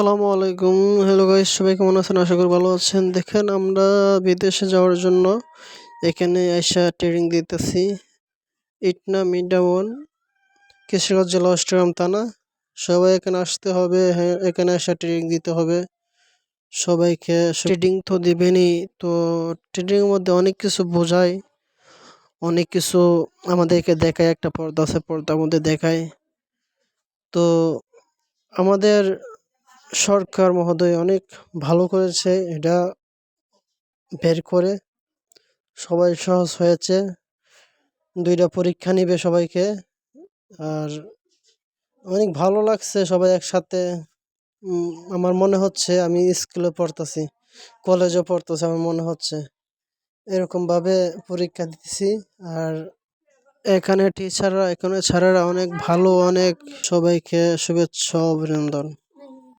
আসসালামু আলাইকুম। Hello guys, সবাই কেমন আছেন? আশা করি ভালো আছেন। দেখেন আমরা বিদেশে যাওয়ার জন্য এখানে আইসা ট্রেনিং দিতেছি। ইটনা মিডাওন কিশোরগঞ্জ জেলা অষ্টগ্রাম থানা। সবাই এখানে আসতে হবে। হ্যাঁ, এখানে এসে ট্রেনিং দিতে হবে সবাইকে। ট্রেনিং তো দিবেনই। তো ট্রেনিং এর মধ্যে অনেক কিছু বোঝায়, অনেক কিছু আমাদেরকে দেখায়। একটা পর্দা আছে, পর্দার মধ্যে দেখায়। তো আমাদের সরকার মহোদয় অনেক ভালো করেছে এটা বের করে। সবাই সহজ হয়েছে। ২ টা পরীক্ষা নিবে সবাইকে। আর অনেক ভালো লাগছে সবাই একসাথে। আমার মনে হচ্ছে আমি স্কুলে পড়তাছি, কলেজে পড়তাছি আমার মনে হচ্ছে। এরকমভাবে পরীক্ষা দিতেছি। আর এখানে স্যারেরা অনেক ভালো, অনেক সবাইকে শুভেচ্ছা, অভিনন্দন।